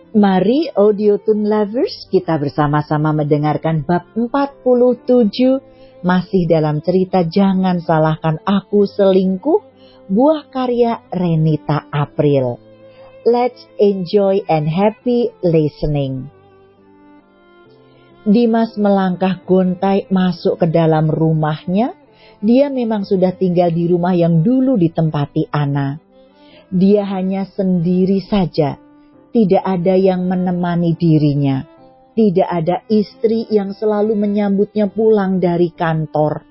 Mari Audiotune Lovers, kita bersama-sama mendengarkan bab 47, masih dalam cerita Jangan Salahkan Aku Selingkuh, buah karya Renita April. Let's enjoy and happy listening. Dimas melangkah gontai masuk ke dalam rumahnya. Dia memang sudah tinggal di rumah yang dulu ditempati Ana. Dia hanya sendiri saja. Tidak ada yang menemani dirinya. Tidak ada istri yang selalu menyambutnya pulang dari kantor.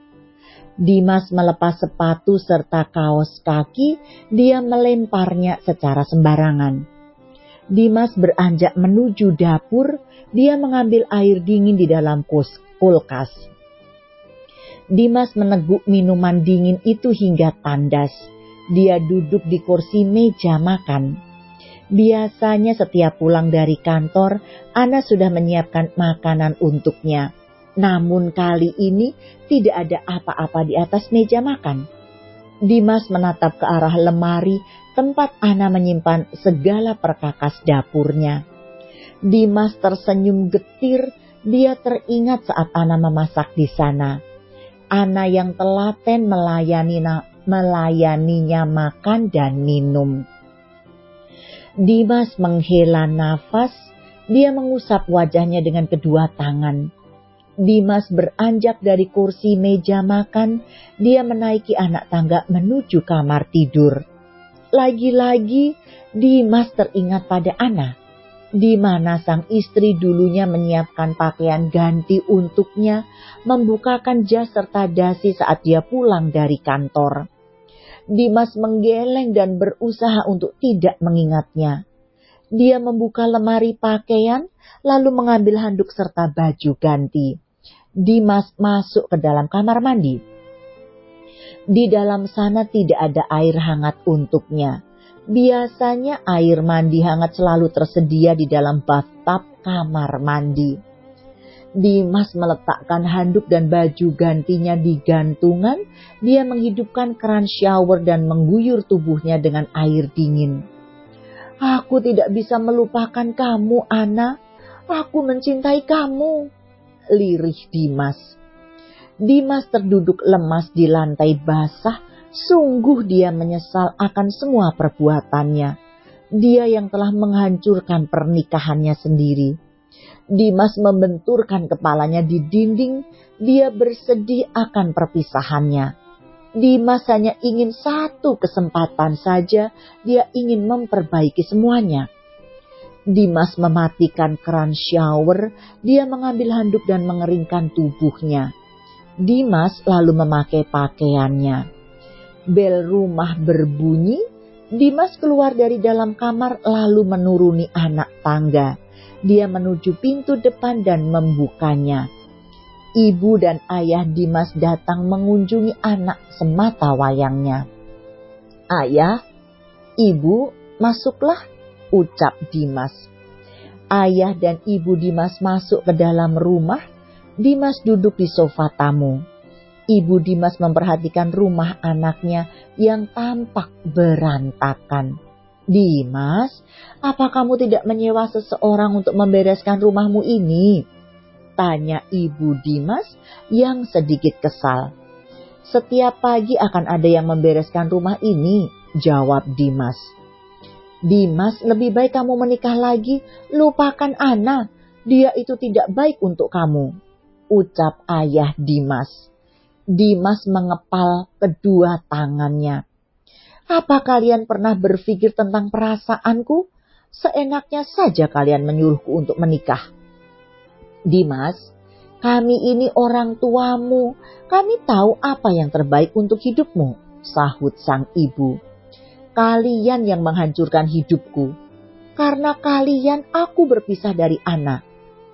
Dimas melepas sepatu serta kaos kaki, dia melemparnya secara sembarangan. Dimas beranjak menuju dapur, dia mengambil air dingin di dalam kulkas. Dimas meneguk minuman dingin itu hingga tandas. Dia duduk di kursi meja makan. Biasanya setiap pulang dari kantor, Ana sudah menyiapkan makanan untuknya. Namun kali ini tidak ada apa-apa di atas meja makan. Dimas menatap ke arah lemari tempat Ana menyimpan segala perkakas dapurnya. Dimas tersenyum getir, dia teringat saat Ana memasak di sana. Ana yang telaten melayaninya makan dan minum. Dimas menghela nafas, dia mengusap wajahnya dengan kedua tangan. Dimas beranjak dari kursi meja makan, dia menaiki anak tangga menuju kamar tidur. Lagi-lagi Dimas teringat pada Ana, di mana sang istri dulunya menyiapkan pakaian ganti untuknya, membukakan jas serta dasi saat dia pulang dari kantor. Dimas menggeleng dan berusaha untuk tidak mengingatnya. Dia membuka lemari pakaian, lalu mengambil handuk serta baju ganti. Dimas masuk ke dalam kamar mandi. Di dalam sana tidak ada air hangat untuknya. Biasanya air mandi hangat selalu tersedia di dalam bathtub kamar mandi. Dimas meletakkan handuk dan baju gantinya di gantungan. Dia menghidupkan keran shower dan mengguyur tubuhnya dengan air dingin. Aku tidak bisa melupakan kamu, Ana. Aku mencintai kamu, lirih Dimas. Dimas terduduk lemas di lantai basah. Sungguh dia menyesal akan semua perbuatannya. Dia yang telah menghancurkan pernikahannya sendiri. Dimas membenturkan kepalanya di dinding, dia bersedih akan perpisahannya. Dimas hanya ingin satu kesempatan saja, dia ingin memperbaiki semuanya. Dimas mematikan keran shower, dia mengambil handuk dan mengeringkan tubuhnya. Dimas lalu memakai pakaiannya. Bel rumah berbunyi, Dimas keluar dari dalam kamar lalu menuruni anak tangga. Dia menuju pintu depan dan membukanya. Ibu dan ayah Dimas datang mengunjungi anak semata wayangnya. Ayah, ibu, masuklah, ucap Dimas. Ayah dan ibu Dimas masuk ke dalam rumah. Dimas duduk di sofa tamu. Ibu Dimas memperhatikan rumah anaknya yang tampak berantakan. Dimas, apa kamu tidak menyewa seseorang untuk membereskan rumahmu ini? Tanya ibu Dimas yang sedikit kesal. Setiap pagi akan ada yang membereskan rumah ini, jawab Dimas. Dimas, lebih baik kamu menikah lagi, lupakan Ana. Dia itu tidak baik untuk kamu, ucap ayah Dimas. Dimas mengepal kedua tangannya. Apa kalian pernah berpikir tentang perasaanku? Seenaknya saja kalian menyuruhku untuk menikah. Dimas, kami ini orang tuamu. Kami tahu apa yang terbaik untuk hidupmu, sahut sang ibu. Kalian yang menghancurkan hidupku. Karena kalian aku berpisah dari Ana.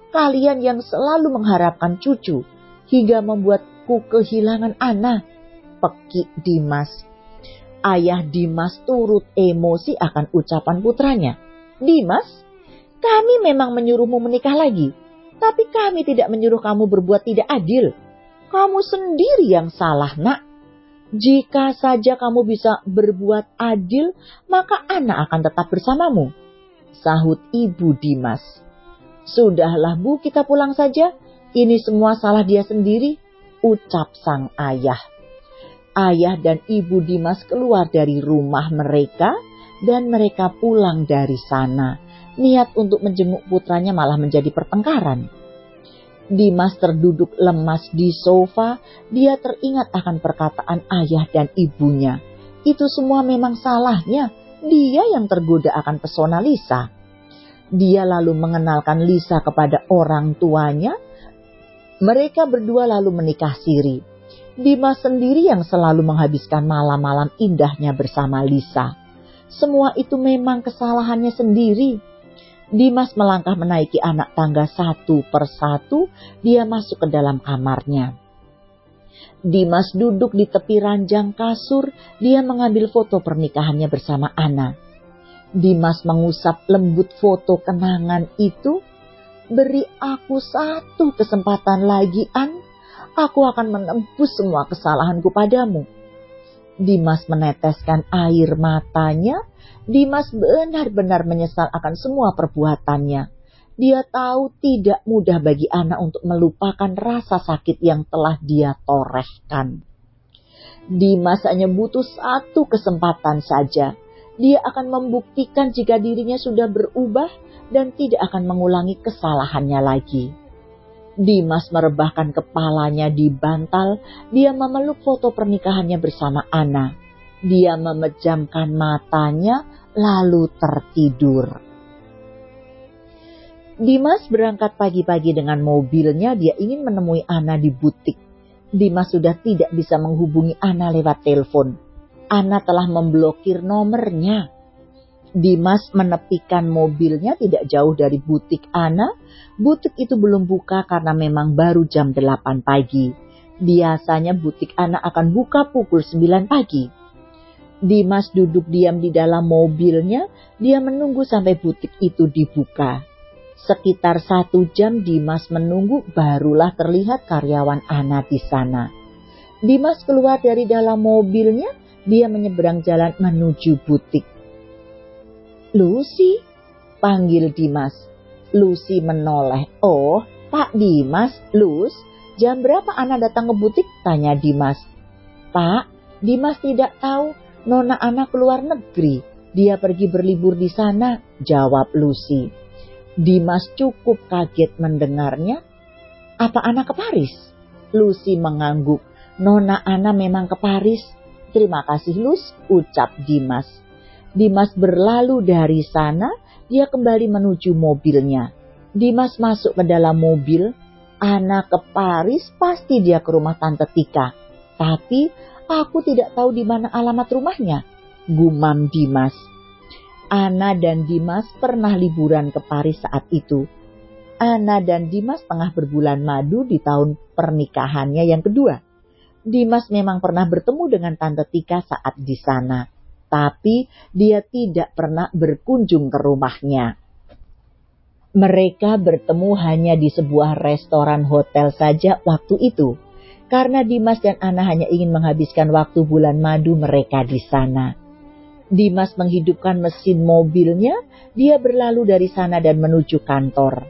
Kalian yang selalu mengharapkan cucu hingga membuatku kehilangan Ana, pekik Dimas. Ayah Dimas turut emosi akan ucapan putranya. Dimas, kami memang menyuruhmu menikah lagi, tapi kami tidak menyuruh kamu berbuat tidak adil. Kamu sendiri yang salah, nak. Jika saja kamu bisa berbuat adil, maka Ana akan tetap bersamamu. sahut Ibu Dimas. "Sudahlah Bu, kita pulang saja. Ini semua salah dia sendiri," ucap sang ayah. Ayah dan Ibu Dimas keluar dari rumah mereka dan mereka pulang dari sana. Niat untuk menjenguk putranya malah menjadi pertengkaran. Dimas terduduk lemas di sofa. Dia teringat akan perkataan ayah dan ibunya. Itu semua memang salahnya. Dia yang tergoda akan pesona Lisa. Dia lalu mengenalkan Lisa kepada orang tuanya. Mereka berdua lalu menikah siri. Dimas sendiri yang selalu menghabiskan malam-malam indahnya bersama Lisa. Semua itu memang kesalahannya sendiri. Dimas melangkah menaiki anak tangga satu persatu. Dia masuk ke dalam kamarnya. Dimas duduk di tepi ranjang kasur. Dia mengambil foto pernikahannya bersama Ana. Dimas mengusap lembut foto kenangan itu. "Beri aku satu kesempatan lagi, An. Aku akan menembus semua kesalahanku padamu." Dimas meneteskan air matanya. Dimas benar-benar menyesal akan semua perbuatannya. Dia tahu tidak mudah bagi Ana untuk melupakan rasa sakit yang telah dia torehkan. Dimas hanya butuh satu kesempatan saja. Dia akan membuktikan jika dirinya sudah berubah dan tidak akan mengulangi kesalahannya lagi. Dimas merebahkan kepalanya di bantal. Dia memeluk foto pernikahannya bersama Ana. Dia memejamkan matanya lalu tertidur. Dimas berangkat pagi-pagi dengan mobilnya. Dia ingin menemui Ana di butik. Dimas sudah tidak bisa menghubungi Ana lewat telepon. Ana telah memblokir nomornya. Dimas menepikan mobilnya tidak jauh dari butik Ana. Butik itu belum buka karena memang baru jam 8 pagi. Biasanya butik Ana akan buka pukul 9 pagi. Dimas duduk diam di dalam mobilnya. Dia menunggu sampai butik itu dibuka. Sekitar 1 jam Dimas menunggu, barulah terlihat karyawan Ana di sana. Dimas keluar dari dalam mobilnya. Dia menyeberang jalan menuju butik. "Lucy," panggil Dimas. Lucy menoleh. "Oh, Pak Dimas, Lus, jam berapa Ana datang ke butik?" tanya Dimas. "Pak, Dimas tidak tahu. Nona Ana keluar negeri. Dia pergi berlibur di sana," jawab Lucy. Dimas cukup kaget mendengarnya. "Apa Ana ke Paris?" Lucy mengangguk. "Nona Ana memang ke Paris." "Terima kasih, Lus," ucap Dimas. Dimas berlalu dari sana. Dia kembali menuju mobilnya. Dimas masuk ke dalam mobil. "Ana ke Paris, pasti dia ke rumah Tante Tika. Tapi aku tidak tahu di mana alamat rumahnya," gumam Dimas. Ana dan Dimas pernah liburan ke Paris saat itu. Ana dan Dimas tengah berbulan madu di tahun pernikahannya yang kedua. Dimas memang pernah bertemu dengan Tante Tika saat di sana, tapi dia tidak pernah berkunjung ke rumahnya. Mereka bertemu hanya di sebuah restoran hotel saja waktu itu, karena Dimas dan Ana hanya ingin menghabiskan waktu bulan madu mereka di sana. Dimas menghidupkan mesin mobilnya. Dia berlalu dari sana dan menuju kantor.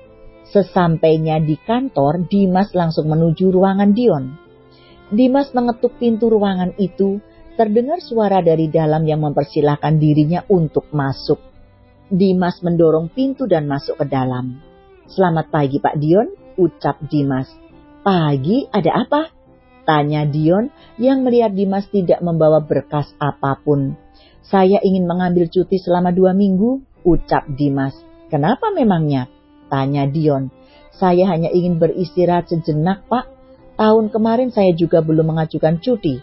Sesampainya di kantor, Dimas langsung menuju ruangan Dion. Dimas mengetuk pintu ruangan itu. Terdengar suara dari dalam yang mempersilahkan dirinya untuk masuk. Dimas mendorong pintu dan masuk ke dalam. "Selamat pagi Pak Dion," ucap Dimas. "Pagi, ada apa?" tanya Dion yang melihat Dimas tidak membawa berkas apapun. "Saya ingin mengambil cuti selama 2 minggu, ucap Dimas. "Kenapa memangnya?" tanya Dion. "Saya hanya ingin beristirahat sejenak, Pak. Tahun kemarin saya juga belum mengajukan cuti.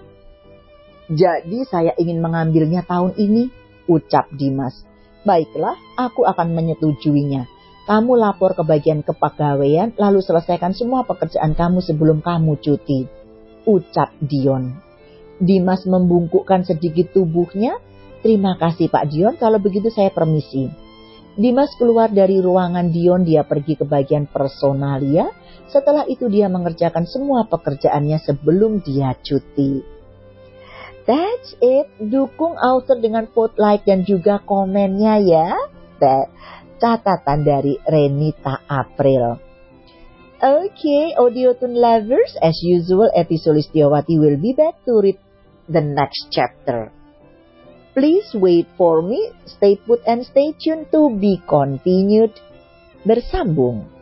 Jadi saya ingin mengambilnya tahun ini," ucap Dimas. "Baiklah, aku akan menyetujuinya. Kamu lapor ke bagian kepegawaian lalu selesaikan semua pekerjaan kamu sebelum kamu cuti," ucap Dion. Dimas membungkukkan sedikit tubuhnya. "Terima kasih Pak Dion, kalau begitu saya permisi." Dimas keluar dari ruangan Dion. Dia pergi ke bagian personalia. Setelah itu dia mengerjakan semua pekerjaannya sebelum dia cuti. That's it. Dukung author dengan vote like dan juga komennya ya. catatan dari Renita April. Okay, Audiotune lovers, as usual, episode Listiawati will be back to read the next chapter. Please wait for me, stay put and stay tuned to be continued. Bersambung.